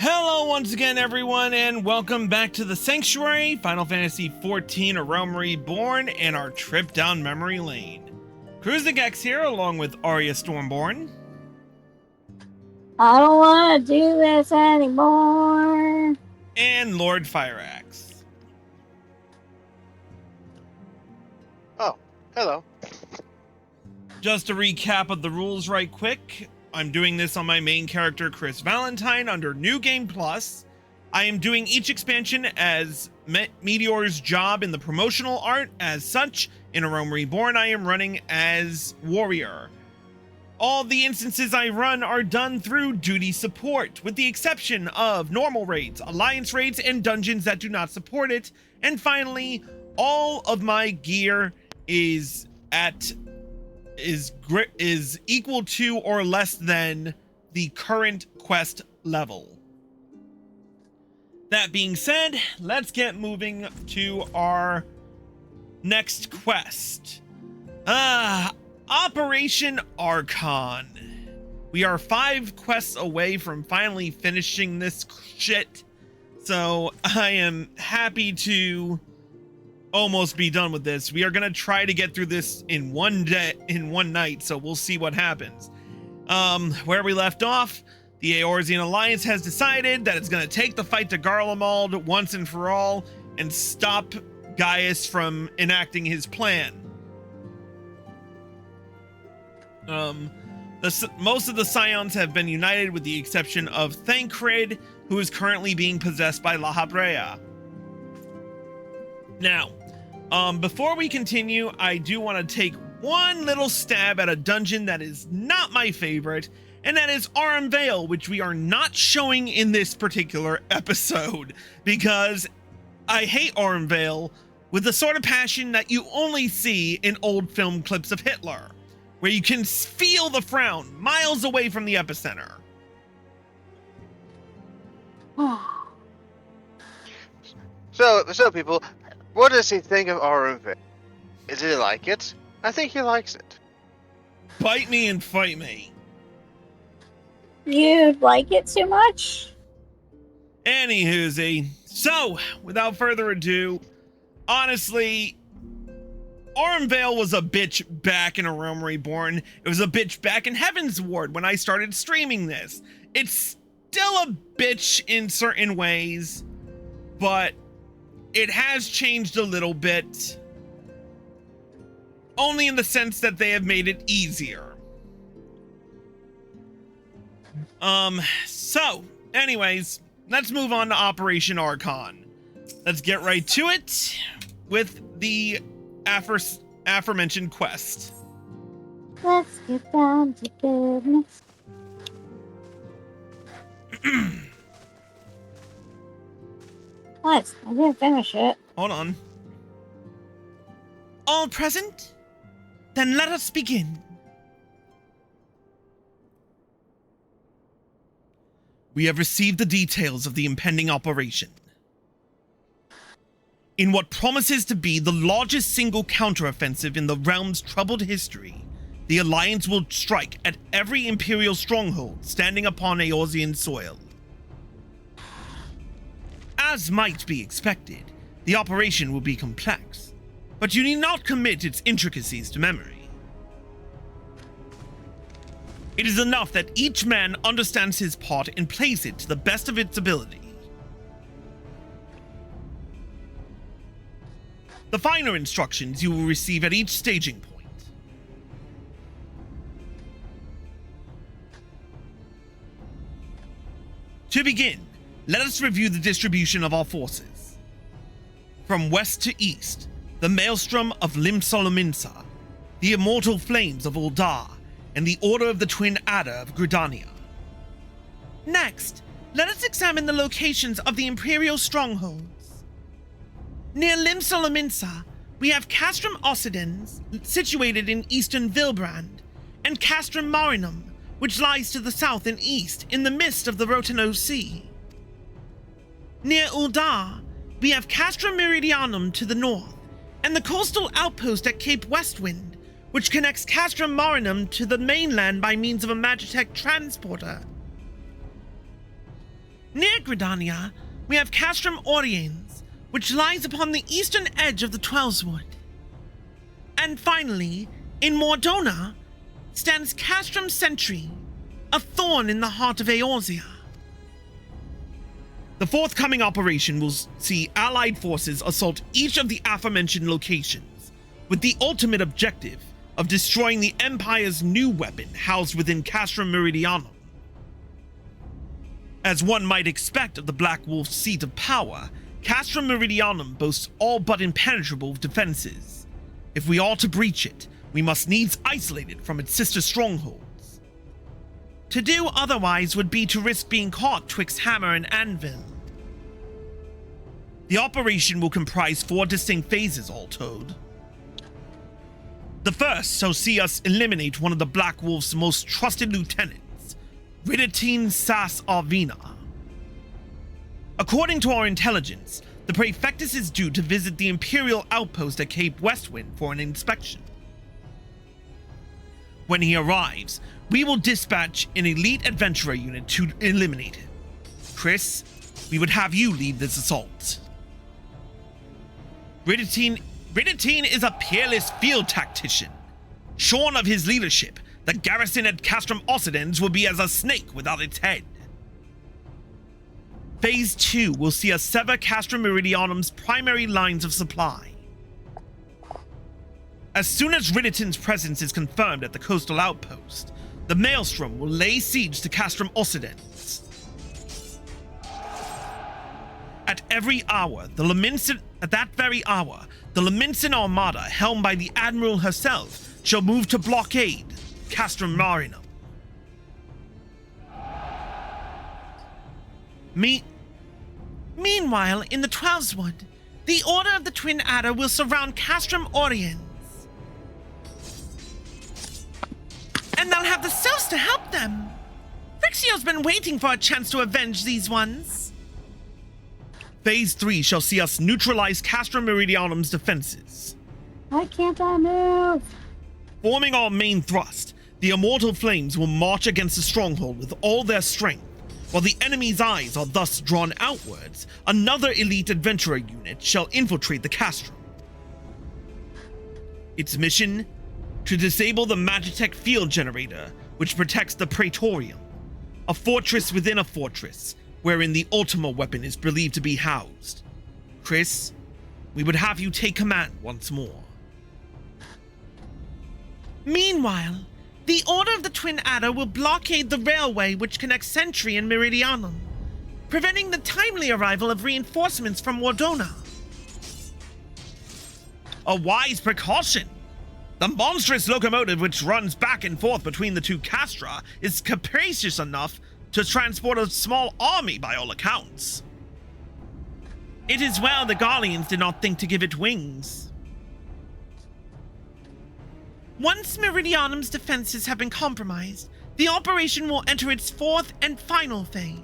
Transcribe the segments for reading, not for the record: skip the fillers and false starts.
Hello once again, everyone, and welcome back to the Sanctuary, Final Fantasy XIV A Realm Reborn, and our trip down memory lane. Cruising here, along with Arya Stormborn. I don't want to do this anymore. And Lord Fireaxe. Oh, hello. Just a recap of the rules right quick. I'm doing this on my main character, Chris Valentine, under New Game Plus. I am doing each expansion as Meteor's job in the promotional art. As such, in A Realm Reborn, I am running as Warrior. All the instances I run are done through duty support, with the exception of normal raids, alliance raids, and dungeons that do not support it. And finally, all of my gear is equal to or less than the current quest level. That being said, let's get moving to our next quest. Operation Archon. We are 5 quests away from finally finishing this shit, so I am happy to almost be done with this. We are gonna try to get through this in one night, so we'll see what happens. Where we left off, the Eorzean Alliance has decided that it's gonna take the fight to Garlemald once and for all and stop Gaius from enacting his plan. Most of the Scions have been united with the exception of Thancred, who is currently being possessed by La Habrea. Now, before we continue, I do want to take one little stab at a dungeon that is not my favorite, and that is Aurum Vale, which we are not showing in this particular episode, because I hate Aurum Vale with the sort of passion that you only see in old film clips of Hitler, where you can feel the frown miles away from the epicenter. So people, what does he think of Aurum Vale? Does he like it? I think he likes it. Bite me and fight me. You'd like it too much? Anywhoozy. So, without further ado, honestly, Aurum Vale was a bitch back in A Realm Reborn. It was a bitch back in Heaven's Ward when I started streaming this. It's still a bitch in certain ways, but it has changed a little bit. Only in the sense that they have made it easier. So, anyways, let's move on to Operation Archon. Let's get right to it with the aforementioned quest. Let's get down to business. What? I didn't finish it. Hold on. All present? Then let us begin. We have received the details of the impending operation. In what promises to be the largest single counteroffensive in the realm's troubled history, the Alliance will strike at every Imperial stronghold standing upon Eorzean soil. As might be expected, the operation will be complex, but you need not commit its intricacies to memory. It is enough that each man understands his part and plays it to the best of its ability. The finer instructions you will receive at each staging point. To begin, let us review the distribution of our forces. From west to east, the Maelstrom of Lim-Solominsa, the Immortal Flames of Uldar, and the Order of the Twin Adder of Gridania. Next, let us examine the locations of the Imperial strongholds. Near Lim-Solominsa, we have Castrum Occidens, situated in eastern Vilbrand, and Castrum Marinum, which lies to the south and east in the midst of the Rotano Sea. Near Uldar, we have Castrum Meridianum to the north, and the coastal outpost at Cape Westwind, which connects Castrum Marinum to the mainland by means of a Magitech transporter. Near Gridania, we have Castrum Oriens, which lies upon the eastern edge of the Twelveswood. And finally, in Mordona, stands Castrum Sentry, a thorn in the heart of Eorzea. The forthcoming operation will see Allied forces assault each of the aforementioned locations, with the ultimate objective of destroying the Empire's new weapon housed within Castrum Meridianum. As one might expect of the Black Wolf's seat of power, Castrum Meridianum boasts all but impenetrable defenses. If we are to breach it, we must needs isolate it from its sister strongholds. To do otherwise would be to risk being caught twixt hammer and anvil. The operation will comprise 4 distinct phases all told. The first shall see us eliminate one of the Black Wolf's most trusted lieutenants, Riddertine Sas Arvina. According to our intelligence, the Praefectus is due to visit the Imperial outpost at Cape Westwind for an inspection. When he arrives, we will dispatch an elite adventurer unit to eliminate him. Chris, we would have you lead this assault. Riddertine is a peerless field tactician. Shorn of his leadership, the garrison at Castrum Occidens will be as a snake without its head. Phase 2 will see us sever Castrum Meridianum's primary lines of supply. As soon as Riddertine's presence is confirmed at the coastal outpost, the Maelstrom will lay siege to Castrum Occidens. At that very hour, the Leminson Armada, helmed by the Admiral herself, shall move to blockade Castrum Marinum. Meanwhile, in the Twelveswood, the Order of the Twin Adder will surround Castrum Oriens. And they'll have the Sylphs to help them. Frixio's been waiting for a chance to avenge these ones. Phase 3 shall see us neutralize Castrum Meridianum's defenses. Why can't I move? Forming our main thrust, the Immortal Flames will march against the stronghold with all their strength. While the enemy's eyes are thus drawn outwards, another elite adventurer unit shall infiltrate the castrum. Its mission? To disable the Magitech field generator, which protects the Praetorium, a fortress within a fortress, wherein the Ultima weapon is believed to be housed. Chris, we would have you take command once more. Meanwhile, the Order of the Twin Adder will blockade the railway which connects Sentry and Meridianum, preventing the timely arrival of reinforcements from Wardona. A wise precaution! The monstrous locomotive which runs back and forth between the two castra is capacious enough to transport a small army by all accounts. It is well the Garleans did not think to give it wings. Once Meridianum's defenses have been compromised, the operation will enter its 4th and final phase.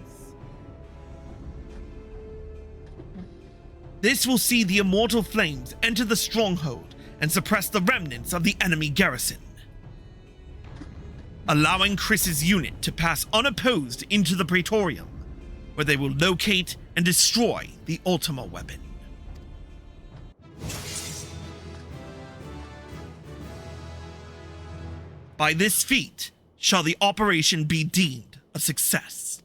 This will see the Immortal Flames enter the stronghold and suppress the remnants of the enemy garrison, allowing Chris's unit to pass unopposed into the Praetorium, where they will locate and destroy the Ultima weapon. By this feat shall the operation be deemed a success.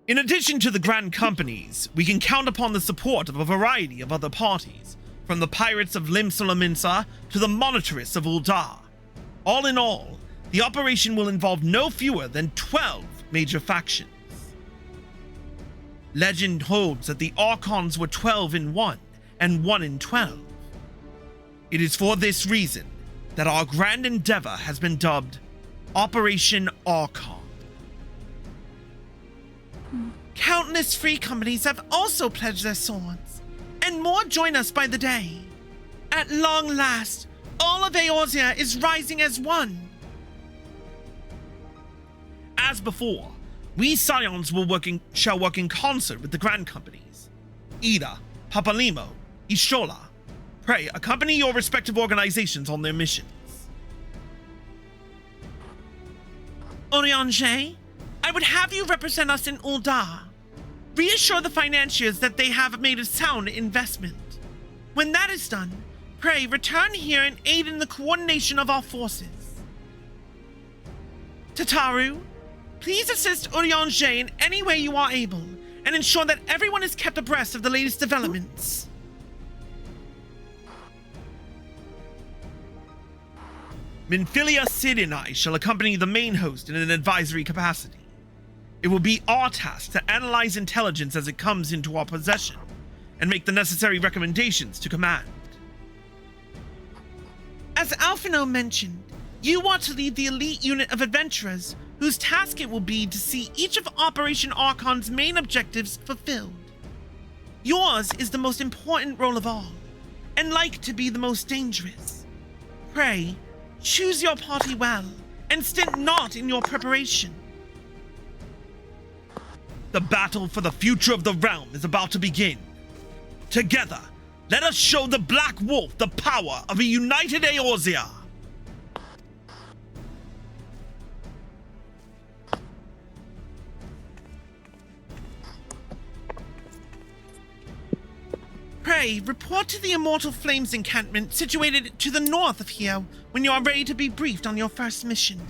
In addition to the Grand Companies, we can count upon the support of a variety of other parties, from the Pirates of Lim-Solominsa to the Monitorists of Uldar. All in all, the operation will involve no fewer than 12 major factions. Legend holds that the Archons were 12 in 1 and 1 in 12. It is for this reason that our grand endeavor has been dubbed Operation Archon. Countless free companies have also pledged their swords, and more join us by the day. At long last, all of Eorzea is rising as one. As before, we Scions shall work in concert with the Grand Companies. Ida, Papalimo, Ishola, pray accompany your respective organizations on their missions. Oriange, I would have you represent us in Uldar. Reassure the financiers that they have made a sound investment. When that is done, pray return here and aid in the coordination of our forces. Tataru, please assist Oriange in any way you are able, and ensure that everyone is kept abreast of the latest developments. Minfilia Sid and I shall accompany the main host in an advisory capacity. It will be our task to analyze intelligence as it comes into our possession, and make the necessary recommendations to command. As Alphino mentioned, you are to lead the elite unit of adventurers, whose task it will be to see each of Operation Archon's main objectives fulfilled. Yours is the most important role of all, and like to be the most dangerous. Pray, choose your party well, and stint not in your preparation. The battle for the future of the realm is about to begin. Together, let us show the Black Wolf the power of a united Eorzea. Pray, report to the Immortal Flames encampment situated to the north of here when you are ready to be briefed on your first mission.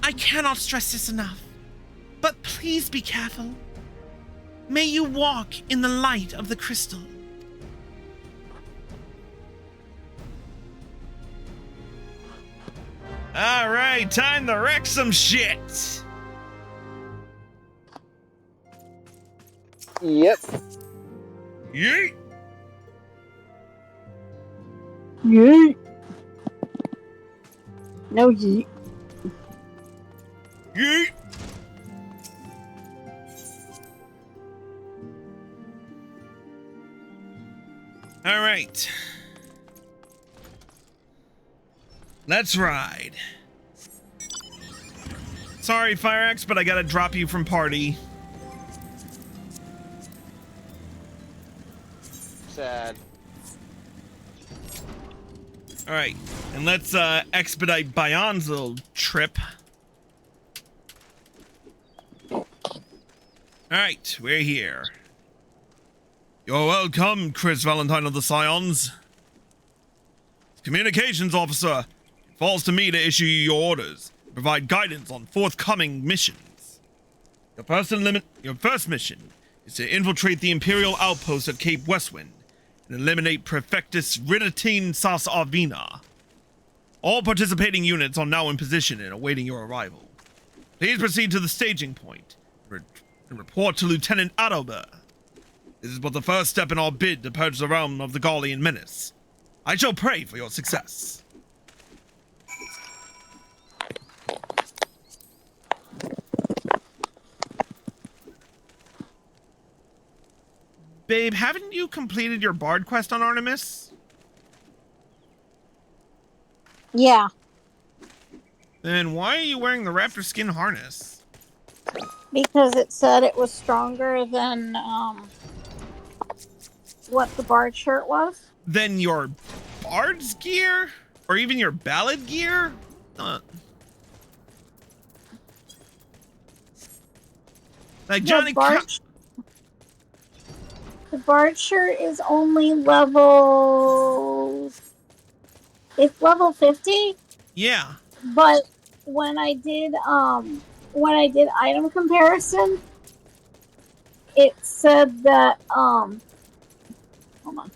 I cannot stress this enough, but please be careful. May you walk in the light of the crystal. All right, time to wreck some shit. Yep. Yeet. Yeet. No yeet. Yeet. All right. Let's ride. Sorry, FireX, but I gotta drop you from party. Sad. All right, and let's expedite Bayon's little trip. All right, we're here. You're welcome, Chris Valentine of the Scions. Communications officer, it falls to me to issue you your orders, provide guidance on forthcoming missions. Your first mission is to infiltrate the Imperial outpost at Cape Westwind and eliminate Prefectus Riddatine Sas Arvina. All participating units are now in position and awaiting your arrival. Please proceed to the staging point and report to Lieutenant Adalbert. This is but the first step in our bid to purge the realm of the Garlean menace. I shall pray for your success. Babe, haven't you completed your Bard quest on Artemis? Yeah. Then why are you wearing the raptor skin harness? Because it said it was stronger than what the Bard shirt was. Then your Bard's gear? Or even your Ballad gear? Like Johnny... The Bard shirt is only level... It's level 50? Yeah. But when I did item comparison, it said that hold on.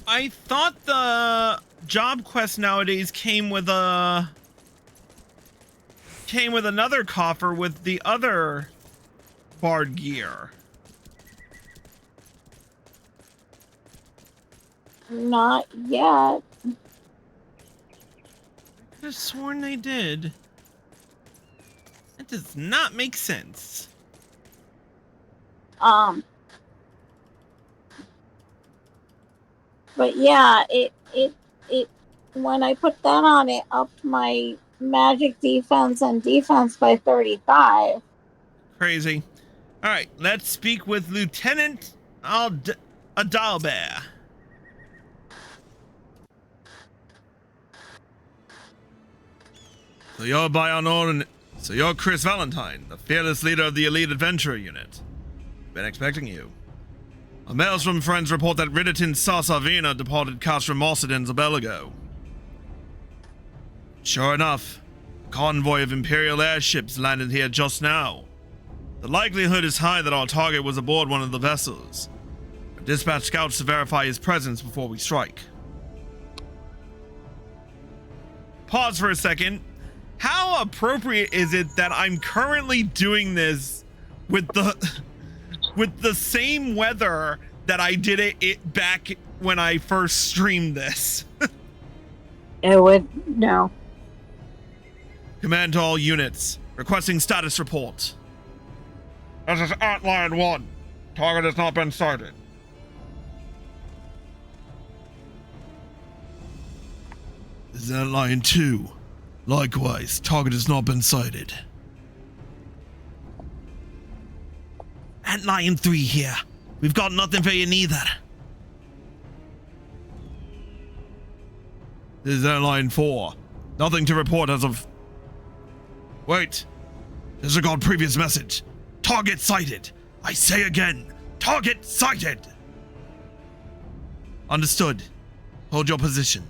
I thought the job quest nowadays came with another coffer with the other Bard gear. Not yet. I could have sworn they did. That does not make sense. But yeah, it when I put that on, it upped my magic defense and defense by 35. Crazy. All right, let's speak with Lieutenant Adalbert. So you're Chris Valentine, the fearless leader of the Elite Adventurer Unit. Been expecting you. Our mails from friends report that Ridditon Sarsavina departed Castrum Morsidens a bell ago. Sure enough, a convoy of Imperial airships landed here just now. The likelihood is high that our target was aboard one of the vessels. I dispatched scouts to verify his presence before we strike. Pause for a second. How appropriate is it that I'm currently doing this with the same weather that I did it back when I first streamed this? It would no. Command to all units, requesting status report. This is Antlion 1. Target has not been sighted. This is Antlion 2. Likewise, target has not been sighted. Antlion 3 here. We've got nothing for you neither. This is Antlion 4. Nothing to report as of... Wait. Disregard previous message. Target sighted. I say again. Target sighted. Understood. Hold your position.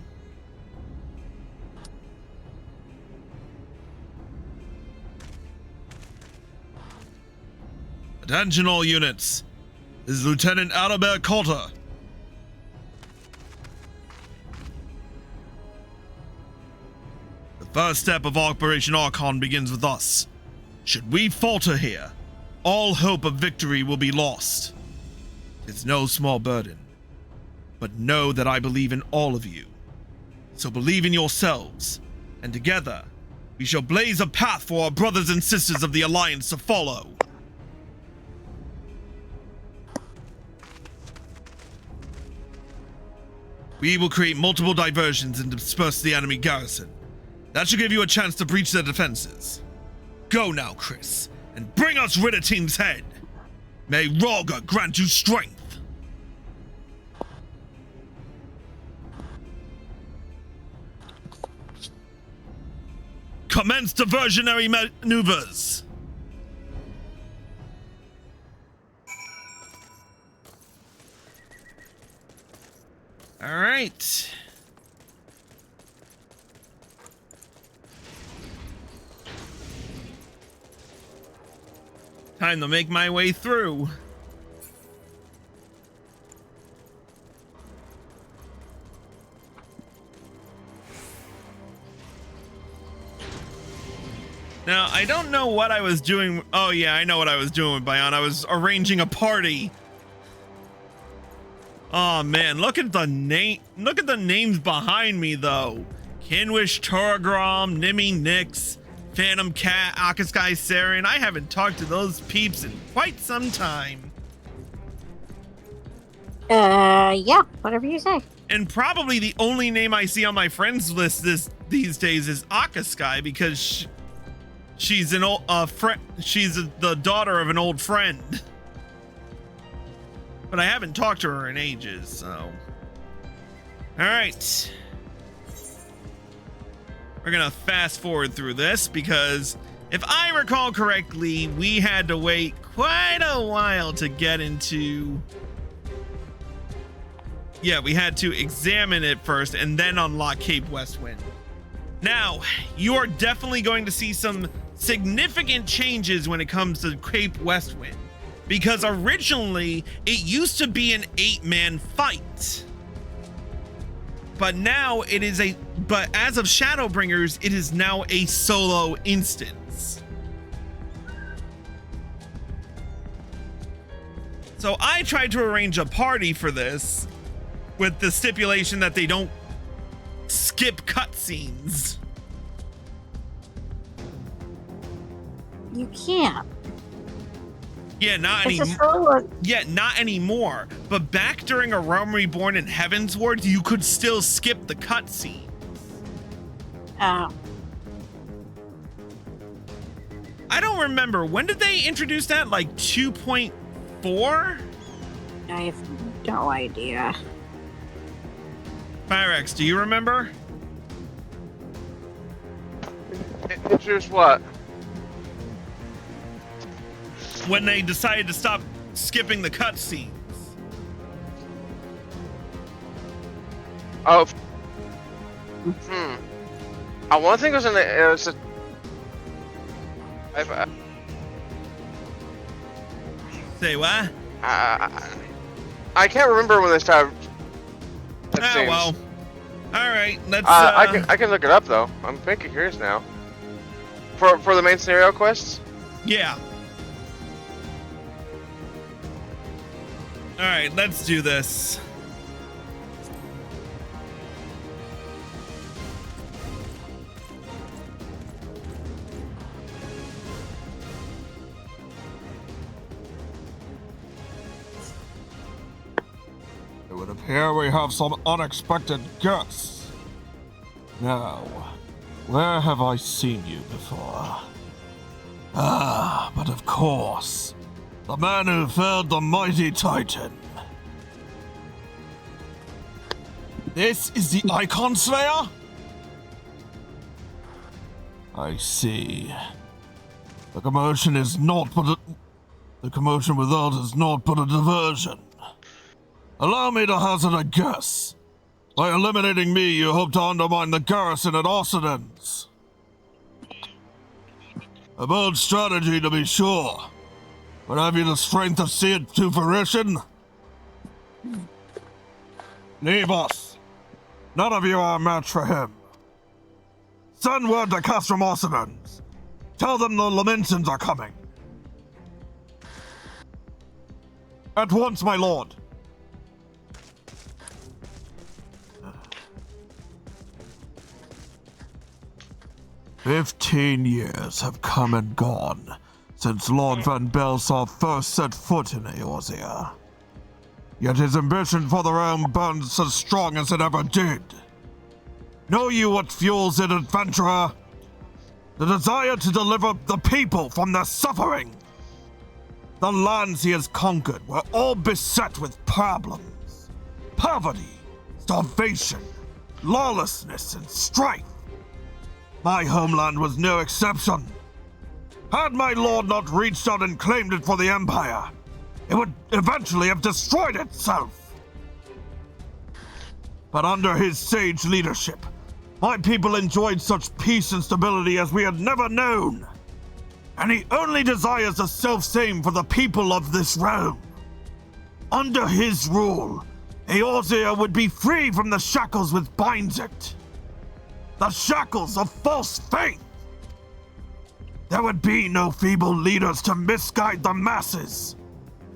Attention all units. This is Lieutenant Albert Cotter. The first step of Operation Archon begins with us. Should we falter here, all hope of victory will be lost. It's no small burden, but know that I believe in all of you. So believe in yourselves, and together, we shall blaze a path for our brothers and sisters of the Alliance to follow. We will create multiple diversions and disperse the enemy garrison. That should give you a chance to breach their defenses. Go now, Chris, and bring us Ridditing's head. May Rhalga grant you strength. Commence diversionary maneuvers. All right. Time to make my way through. Now, I don't know what I was doing. Oh yeah, I know what I was doing with Bion. I was arranging a party. Oh man, look at the names behind me though. Kinwish, Toragrom, Nimmy, Nix, Phantom Cat, Akaskai, Sarian. I haven't talked to those peeps in quite some time. Yeah, whatever you say. And probably the only name I see on my friends list these days is Akaskai because she's an old friend. She's the daughter of an old friend. But I haven't talked to her in ages, so. All right. We're gonna fast forward through this because if I recall correctly, we had to wait quite a while to get into... Yeah, we had to examine it first and then unlock Cape Westwind. Now, you are definitely going to see some significant changes when it comes to Cape Westwind. Because originally, it used to be an 8-man fight. But now it is but as of Shadowbringers, it is now a solo instance. So I tried to arrange a party for this with the stipulation that they don't skip cutscenes. You can't. Yeah, not anymore. But back during A Realm Reborn and Heaven's Ward, you could still skip the cutscene. Oh. I don't remember. When did they introduce that? Like 2.4? I have no idea. Pyrex, do you remember? Introduce what? When they decided to stop skipping the cutscenes. Oh. I want to think it was in the. It was Say what? I can't remember when they started. Oh well. All right, let's. I can look it up though. I'm thinking curious now. For the main scenario quests. Yeah. All right, let's do this. It would appear we have some unexpected guests. Now, where have I seen you before? Ah, but of course. The man who felled the mighty Titan. This is the Icon Slayer? I see. The commotion is naught but a... The commotion without is naught but a diversion. Allow me to hazard a guess. By eliminating me, you hope to undermine the garrison at Occidents. A bold strategy, to be sure. But have you the strength to see it to fruition? Leave us. None of you are a match for him. Send word to Castrum Occidents. Tell them the Lamentans are coming. At once, my lord. 15 years have come and gone since Lord Van Belsar first set foot in Eorzea. Yet his ambition for the realm burns as strong as it ever did. Know you what fuels it, adventurer? The desire to deliver the people from their suffering. The lands he has conquered were all beset with problems. Poverty, starvation, lawlessness, and strife. My homeland was no exception. Had my lord not reached out and claimed it for the Empire, it would eventually have destroyed itself. But under his sage leadership, my people enjoyed such peace and stability as we had never known. And he only desires the self-same for the people of this realm. Under his rule, Eorzea would be free from the shackles which binds it. The shackles of false faith. There would be no feeble leaders to misguide the masses.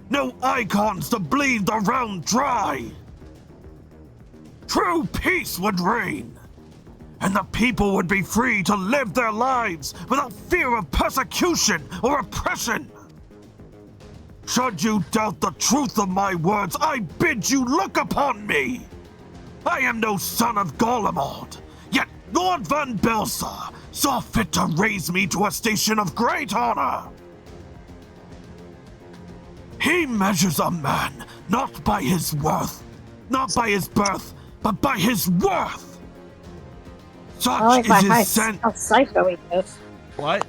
No icons to bleed the realm dry. True peace would reign, and the people would be free to live their lives without fear of persecution or oppression. Should you doubt the truth of my words, I bid you look upon me. I am no son of Golemord, yet Lord Van Belsar saw fit to raise me to a station of great honor. He measures a man not by his worth, not by his birth, but by his worth. Such is his sense. How psycho he is. What?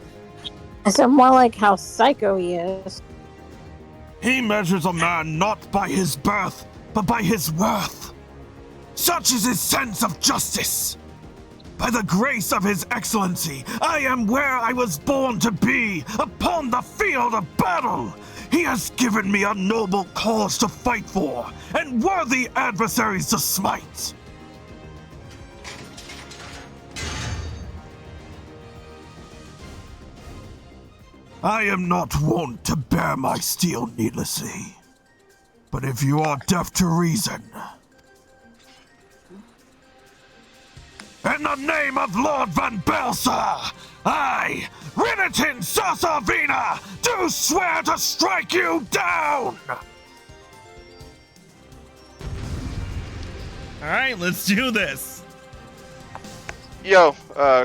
I said more like how psycho he is. He measures a man not by his birth, but by his worth. Such is his sense of justice. By the grace of his excellency, I am where I was born to be, upon the field of battle. He has given me a noble cause to fight for, and worthy adversaries to smite. I am not wont to bear my steel needlessly, but if you are deaf to reason, in the name of Lord Van Belsar, I, Rinitin Sasavina, do swear to strike you down! Alright, let's do this. Yo,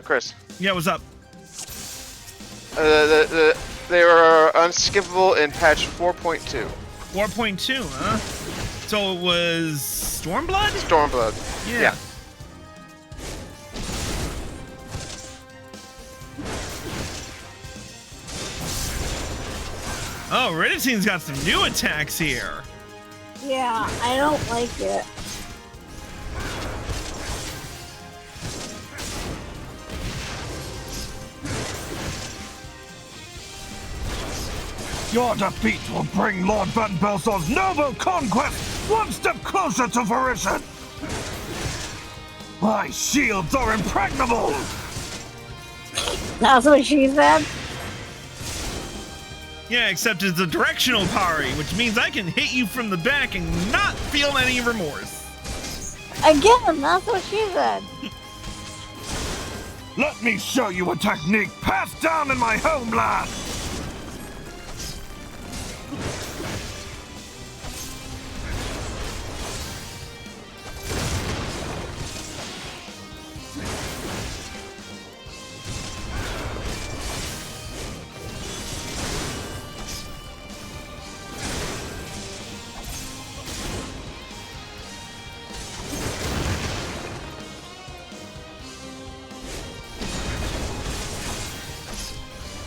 Chris. Yeah, what's up? They were unskippable in patch 4.2. 4.2, huh? So it was Stormblood? Stormblood. Yeah. Oh, Ridditin's got some new attacks here. Yeah, I don't like it. Your defeat will bring Lord Van Belsor's noble conquest one step closer to fruition. My shields are impregnable. That's what she said. Yeah, except it's a directional parry, which means I can hit you from the back and not feel any remorse. Again, that's what she said. Let me show you a technique passed down in my homeland.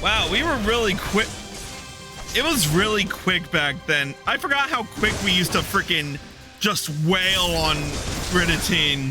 Wow, we were really quick. It was really quick back then. I forgot how quick we used to freaking just wail on Ridditin.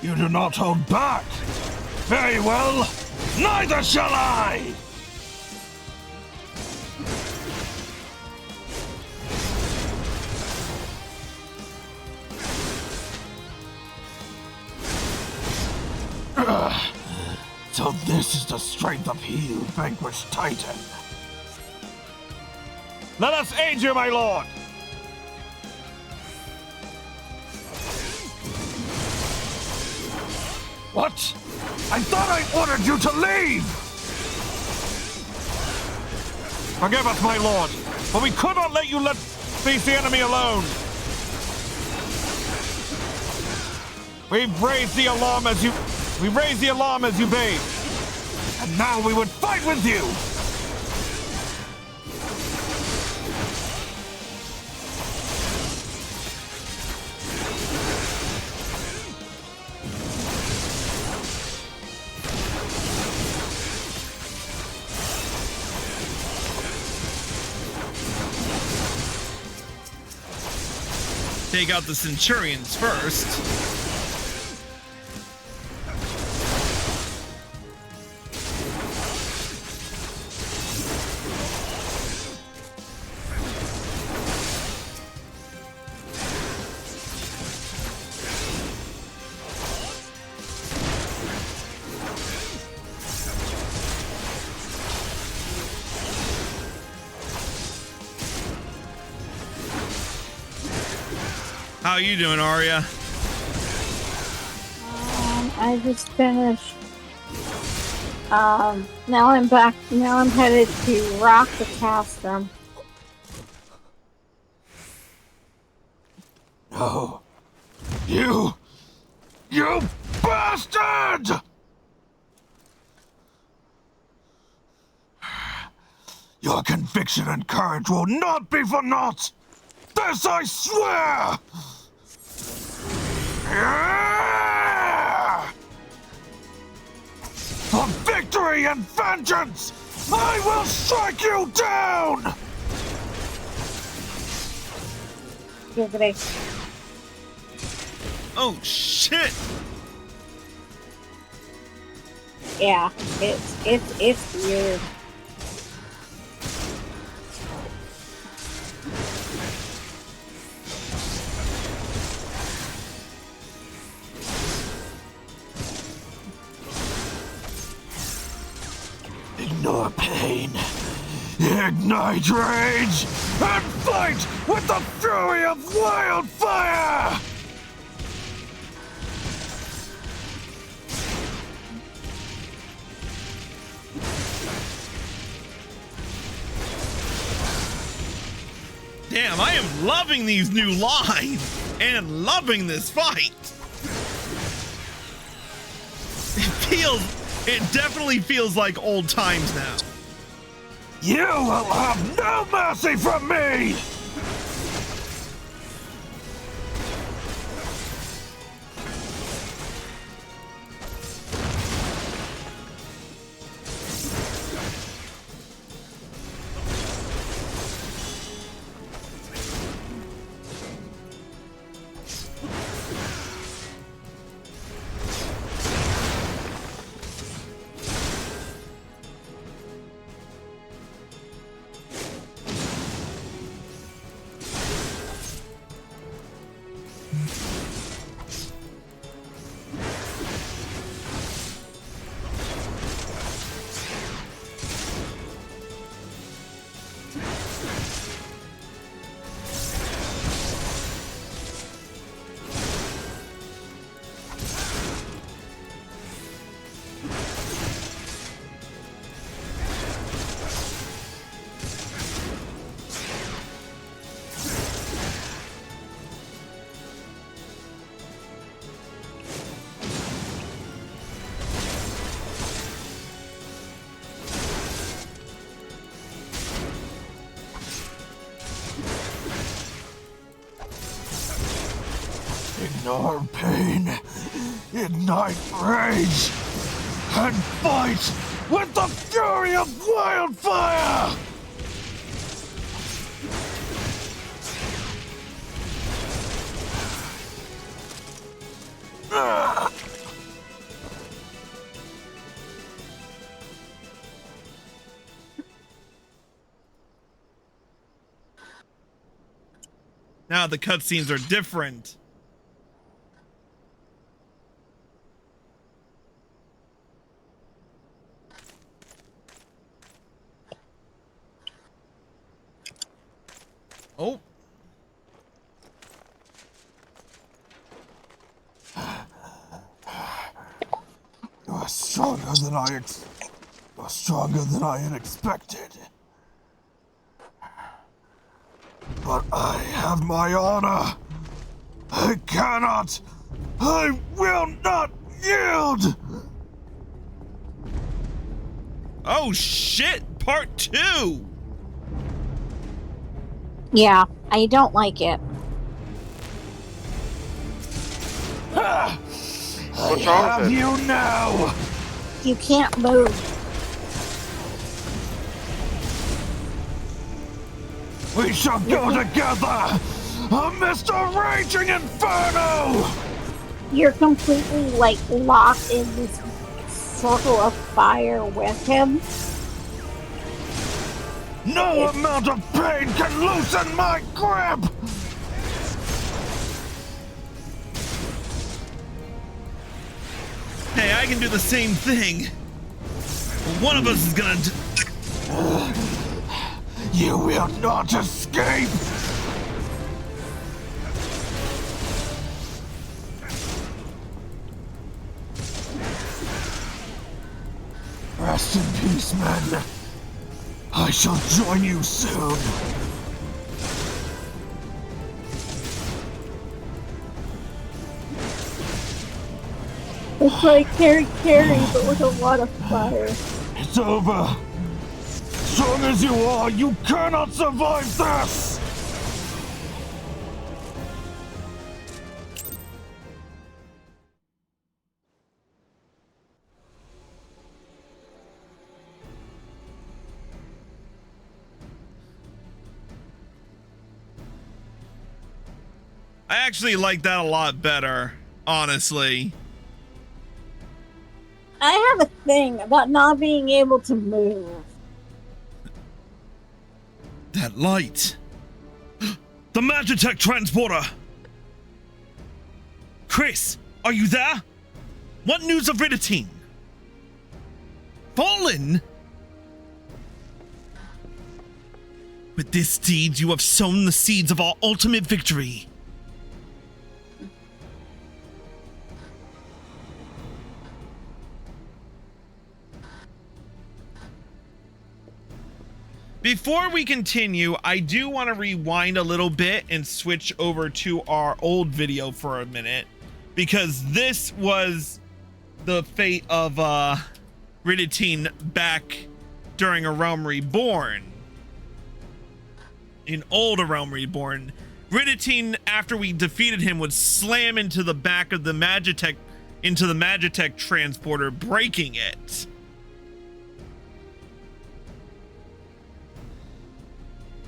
You do not hold back. Very well, neither shall I. So this is the strength of he who vanquished Titan. Let us aid you, my lord. What? I thought I ordered you to leave! Forgive us, my lord, but we could not let you face the enemy alone. We've raised the alarm as you bade. And now we would fight with you! Take out the Centurions first. How you doing, Arya? I just finished. Now I'm back. Now I'm headed to rock the castrum. No. You bastard! Your conviction and courage will not be for naught! This I swear! For victory and vengeance, I will strike you down! Oh shit! Yeah, it's weird. Ignore pain, ignite rage, and fight with the fury of wildfire! Damn, I am loving these new lines! and loving this fight. It definitely feels like old times now. You will have no mercy from me! Ignore pain, ignite rage, and fight with the fury of wildfire! Now the cutscenes are different. Oh. You're stronger than I had expected. But I have my honor. I will not yield! Oh shit, part 2! Yeah, I don't like it. What's wrong with it? You now! You can't move. We shall go together! Amidst a raging inferno! You're completely, like, locked in this circle of fire with him. No amount of pain can loosen my grip! Hey, I can do the same thing. One of us is gonna You will not escape! Rest in peace, men. I shall join you soon. It's like carry, but with a lot of fire. It's over. Strong as you are, you cannot survive this! I actually like that a lot better, honestly. I have a thing about not being able to move. That light. The Magitech transporter. Chris, are you there? What news of Ridotine? Fallen? With this deed, you have sown the seeds of our ultimate victory. Before we continue, I do want to rewind a little bit and switch over to our old video for a minute, because this was the fate of Riditine back during A Realm Reborn. In old A Realm Reborn, Riditine, after we defeated him, would slam into the back of the Magitech transporter, breaking it.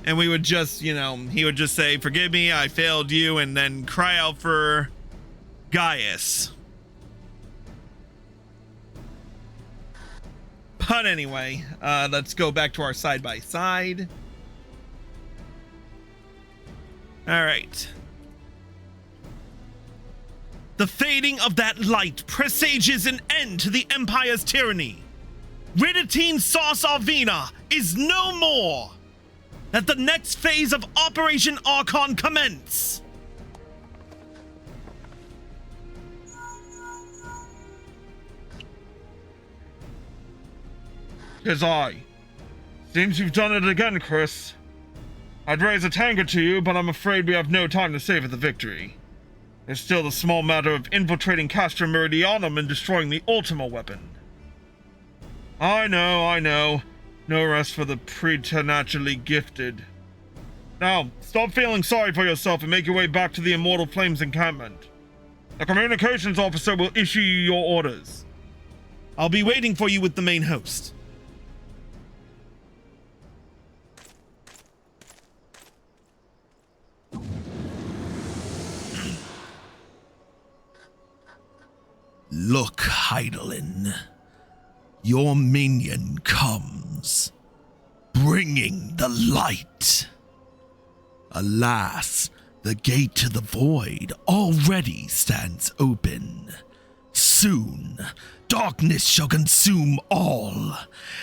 And we would just, you know, he would just say, "Forgive me, I failed you," and then cry out for Gaius. But anyway, let's go back to our side-by-side. All right. The fading of that light presages an end to the Empire's tyranny. Riditine Sauce Arvina is no more. Let the next phase of Operation Archon commence. "'Tis I. Seems you've done it again, Chris. I'd raise a tankard to you, but I'm afraid we have no time to savor the victory. There's still the small matter of infiltrating Castra Meridianum and destroying the Ultima weapon." I know. No rest for the preternaturally gifted. Now, stop feeling sorry for yourself and make your way back to the Immortal Flames encampment. The communications officer will issue you your orders. I'll be waiting for you with the main host. Look, Heidelin. Your minion comes, bringing the light. Alas, the gate to the void already stands open. Soon, darkness shall consume all,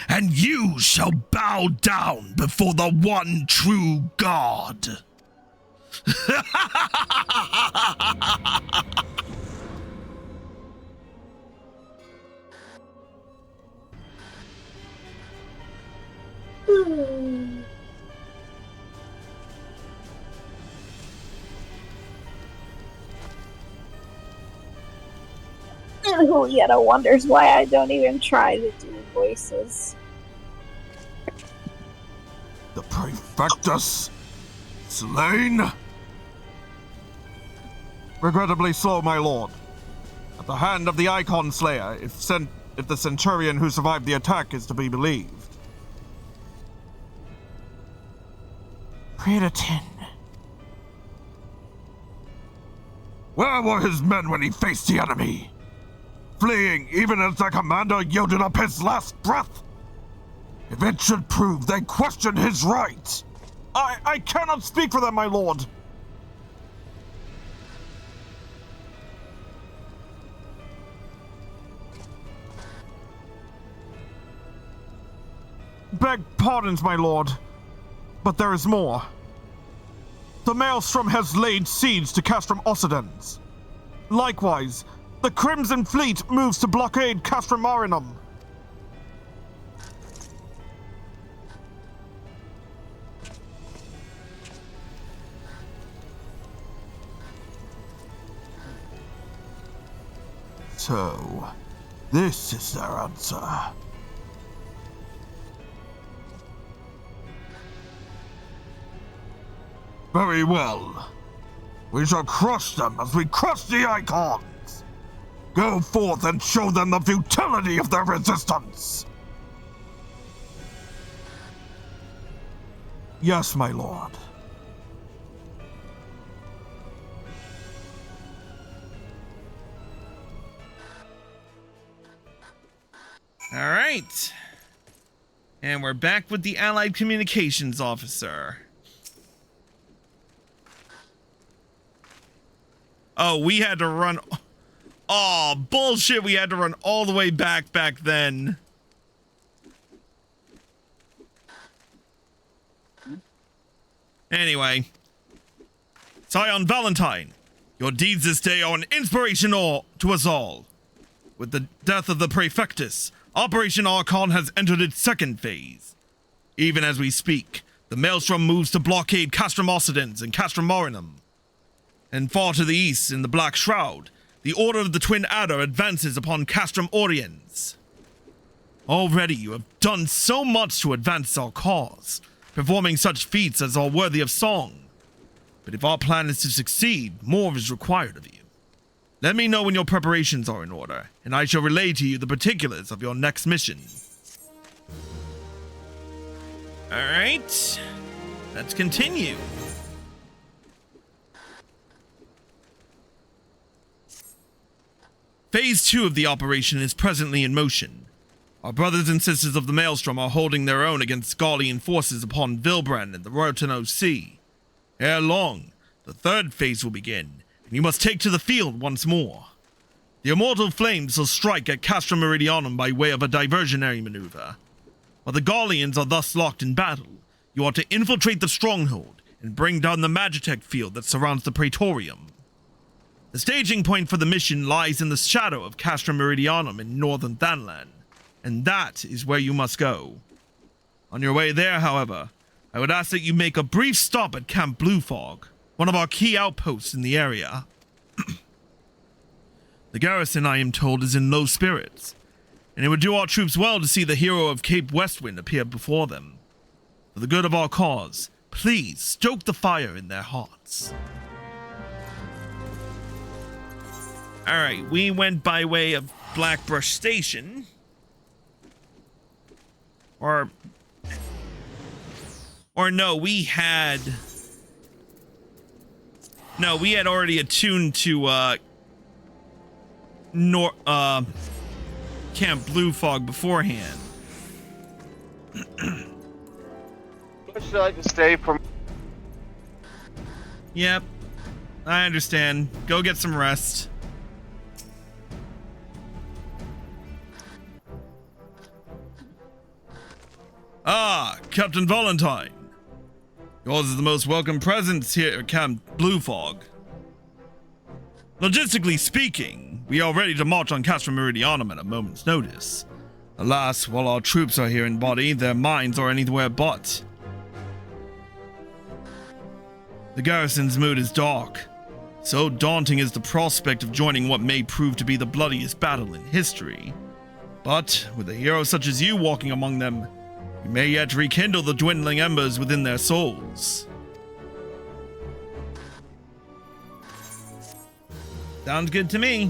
and you shall bow down before the one true God. And Julieta wonders why I don't even try to do voices. The Prefectus slain? Regrettably so, my lord. At the hand of the Icon Slayer, if the Centurion who survived the attack is to be believed. Riditine. Where were his men when he faced the enemy? Fleeing even as their commander yielded up his last breath? If it should prove they questioned his rights, I cannot speak for them, my lord. Beg pardons, my lord, but there is more. The Maelstrom has laid siege to Castrum Occidens. Likewise, the Crimson Fleet moves to blockade Castrum Marinum. So, this is their answer. Very well. We shall crush them as we crush the Icons. Go forth and show them the futility of their resistance. Yes, my lord. All right. And we're back with the Allied Communications Officer. Oh, we had to run... Oh, bullshit, we had to run all the way back then. Anyway. Scion Valentine, your deeds this day are an inspiration to us all. With the death of the Prefectus, Operation Archon has entered its second phase. Even as we speak, the Maelstrom moves to blockade Castrum Occidens and Castrum Morinum. And far to the east, in the Black Shroud, the Order of the Twin Adder advances upon Castrum Oriens. Already you have done so much to advance our cause, performing such feats as are worthy of song. But if our plan is to succeed, more is required of you. Let me know when your preparations are in order, and I shall relay to you the particulars of your next mission. Alright, let's continue. Phase 2 of the operation is presently in motion. Our brothers and sisters of the Maelstrom are holding their own against Scarlian forces upon Vilbrand and the Rotano Sea. Ere long, the third phase will begin, and you must take to the field once more. The immortal flames will strike at Castrum Meridianum by way of a diversionary maneuver. While the Garleans are thus locked in battle, you are to infiltrate the stronghold and bring down the Magitech field that surrounds the Praetorium. The staging point for the mission lies in the shadow of Castrum Meridianum in northern Thanlan, and that is where you must go. On your way there, however, I would ask that you make a brief stop at Camp Blue Fog, one of our key outposts in the area. The garrison, I am told, is in low spirits, and it would do our troops well to see the hero of Cape Westwind appear before them. For the good of our cause, please stoke the fire in their hearts. Alright, we went by way of Blackbrush Station. Or no, we had already attuned to Camp Blue Fog beforehand. Should I just stay from? Yep, I understand. Go get some rest. Ah, Captain Valentine. Yours is the most welcome presence here at Camp Blue Fog. Logistically speaking, we are ready to march on Castrum Meridianum at a moment's notice. Alas, while our troops are here in body, their minds are anywhere but. The garrison's mood is dark. So daunting is the prospect of joining what may prove to be the bloodiest battle in history. But, with a hero such as you walking among them, we may yet rekindle the dwindling embers within their souls. Sounds good to me.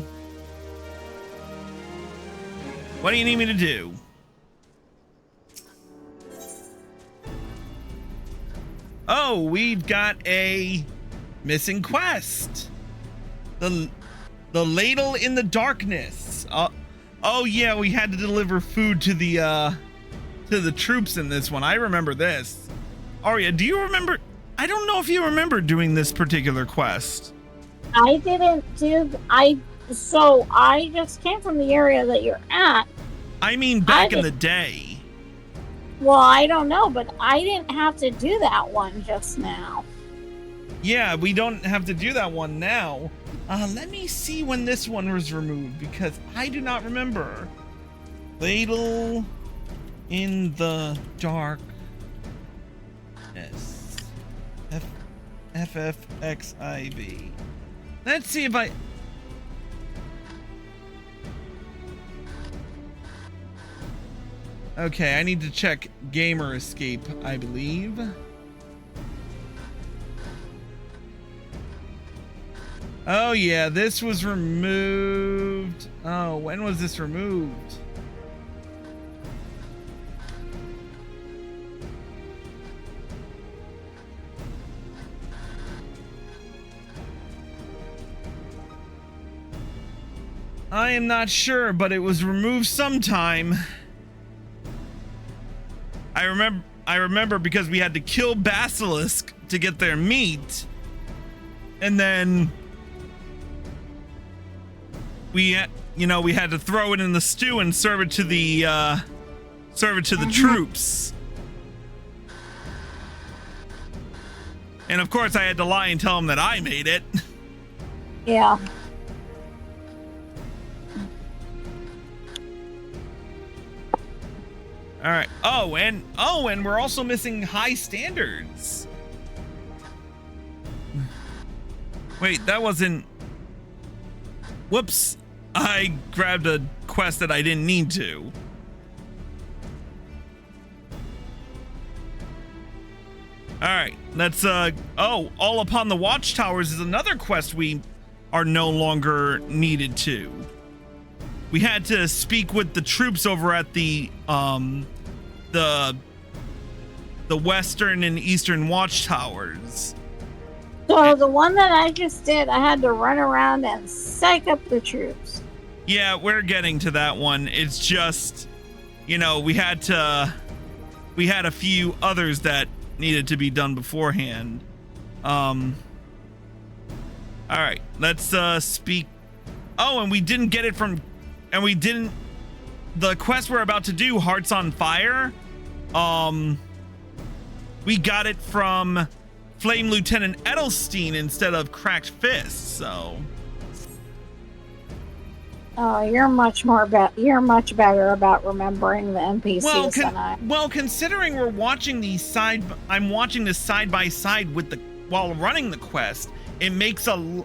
What do you need me to do? Oh, we've got a missing quest. The ladle in the darkness. Oh yeah, we had to deliver food to the troops in this one. I remember this. Arya, do you remember? I don't know if you remember doing this particular quest. I didn't do. So I just came from the area that you're at. I mean, back in the day. Well, I don't know, but I didn't have to do that one just now. Yeah, we don't have to do that one now. Let me see when this one was removed, because I do not remember. Ladle in the dark. Yes. FFXIV. Let's see if I... Okay, I need to check Gamer Escape, I believe. Oh yeah, this was removed. Oh, when was this removed? I am not sure, but it was removed sometime. I remember because we had to kill Basilisk to get their meat, and then we had to throw it in the stew and serve it to the troops. And of course, I had to lie and tell them that I made it. Yeah. All right. Oh, and we're also missing high standards. Wait, that wasn't. Whoops. I grabbed a quest that I didn't need to. All right, let's all upon the watchtowers is another quest we are no longer needed to. We had to speak with the troops over at the western and eastern watchtowers. So the one that I just did, I had to run around and psych up the troops. Yeah, we're getting to that one. It's just, you know, we had a few others that needed to be done beforehand. All right, let's speak. Oh, and we didn't get it from, the quest we're about to do, Hearts on Fire. We got it from Flame Lieutenant Edelstein instead of Cracked Fist, so. Oh, you're much better about remembering the NPCs than I. Well, considering we're watching these I'm watching this side by side with while running the quest. It makes I'm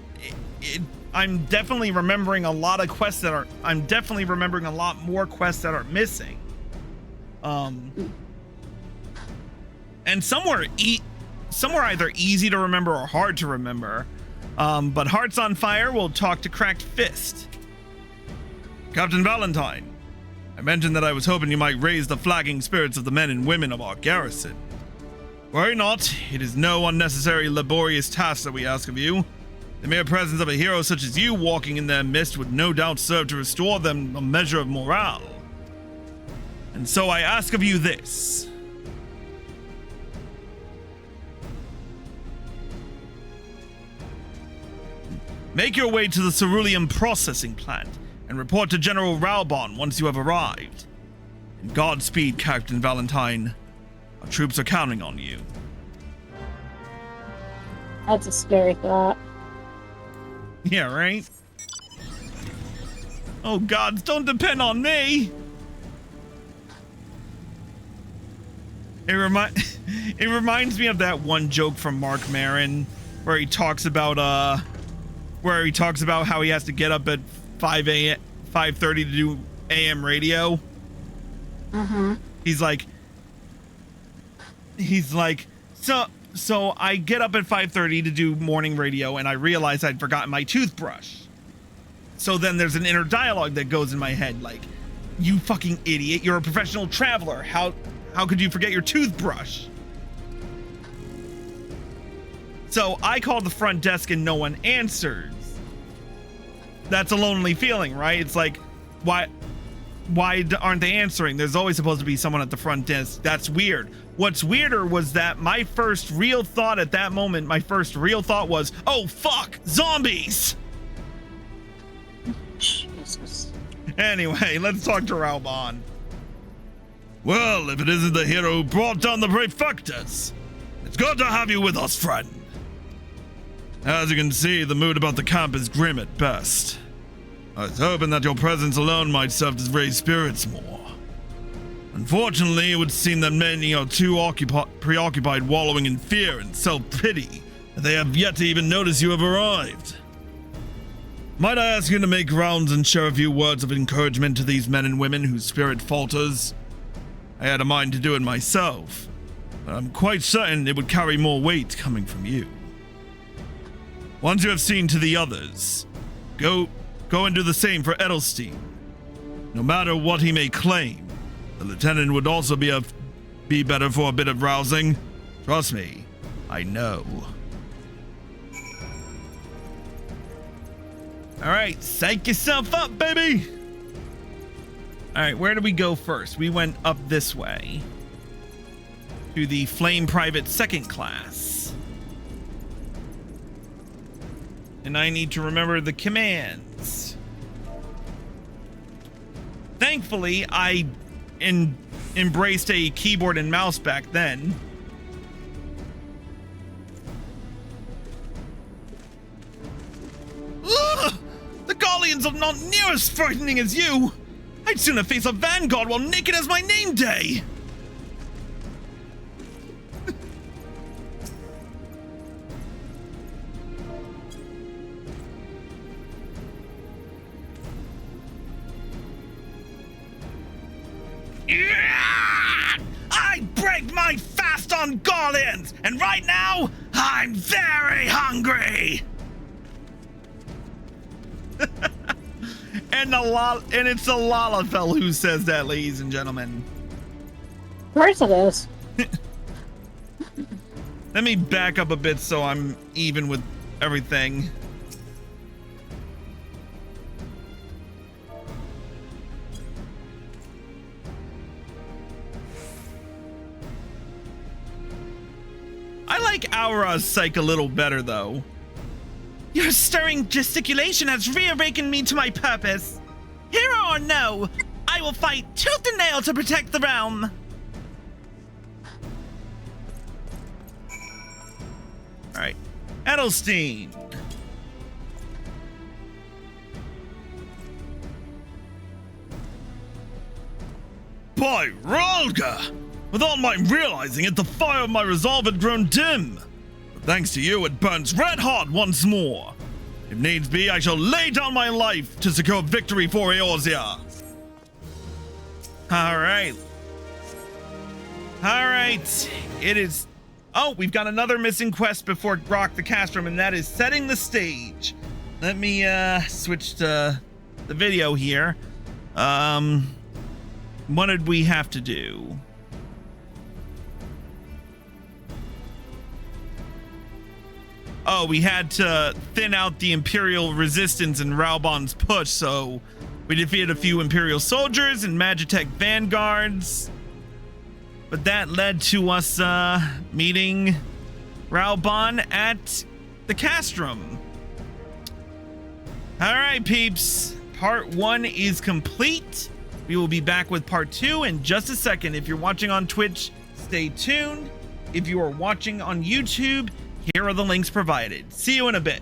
definitely remembering a lot of quests I'm definitely remembering a lot more quests that are missing. And some were either easy to remember or hard to remember. But Hearts on Fire will talk to Cracked Fist. Captain Valentine, I mentioned that I was hoping you might raise the flagging spirits of the men and women of our garrison. Worry not, it is no unnecessary laborious task that we ask of you. The mere presence of a hero such as you walking in their midst would no doubt serve to restore them a measure of morale. And so I ask of you this. Make your way to the cerulean processing plant and report to General Reborn once you have arrived. And Godspeed, Captain Valentine. Our troops are counting on you. That's a scary thought. Yeah, right? Oh, gods, don't depend on me! It reminds me of that one joke from Mark Maron where he talks about how he has to get up at 5:30 to do AM radio. Mm-hmm. He's like, so I get up at 5:30 to do morning radio, and I realized I'd forgotten my toothbrush. So then there's an inner dialogue that goes in my head, like, you fucking idiot, you're a professional traveler. How could you forget your toothbrush? So I call the front desk and no one answers. That's a lonely feeling, right? It's like, why aren't they answering? There's always supposed to be someone at the front desk. That's weird. What's weirder was that my first real thought at that moment, was, oh fuck, zombies! Jesus. Anyway, let's talk to Reborn. Well, if it isn't the hero who brought down the Prefectus, it's good to have you with us, friend. As you can see, the mood about the camp is grim at best. I was hoping that your presence alone might serve to raise spirits more. Unfortunately, it would seem that many are too preoccupied wallowing in fear and self-pity that they have yet to even notice you have arrived. Might I ask you to make rounds and share a few words of encouragement to these men and women whose spirit falters? I had a mind to do it myself, but I'm quite certain it would carry more weight coming from you. Once you have seen to the others, go and do the same for Edelstein. No matter what he may claim, the lieutenant would also be better for a bit of rousing. Trust me, I know. Alright, psych yourself up, baby! Alright, where do we go first? We went up this way. To the Flame Private 2nd class. And I need to remember the commands. Thankfully, I embraced a keyboard and mouse back then. Ugh! The Gallians are not near as frightening as you! I'd sooner face a vanguard while naked as my name day! I break my fast on Garlands, and right now, I'm very hungry! And it's a Lalafell who says that, ladies and gentlemen. Of course it is. Let me back up a bit so I'm even with everything. I like Aura's psych a little better, though. Your stirring gesticulation has reawakened me to my purpose. Hero or no, I will fight tooth and nail to protect the realm. All right, Edelstein. By Ralga! Without my realizing it, the fire of my resolve had grown dim. But thanks to you, it burns red hot once more. If needs be, I shall lay down my life to secure victory for Eorzea. Alright. Alright. It is... Oh, we've got another missing quest before Rock the Castrum, and that is setting the stage. Let me switch to the video here. What did we have to do? Oh, we had to thin out the Imperial resistance in Raubon's push, so we defeated a few Imperial soldiers and Magitech vanguards. But that led to us meeting Raubon at the Castrum. All right, peeps. Part 1 is complete. We will be back with part 2 in just a second. If you're watching on Twitch, stay tuned. If you are watching on YouTube, here are the links provided. See you in a bit.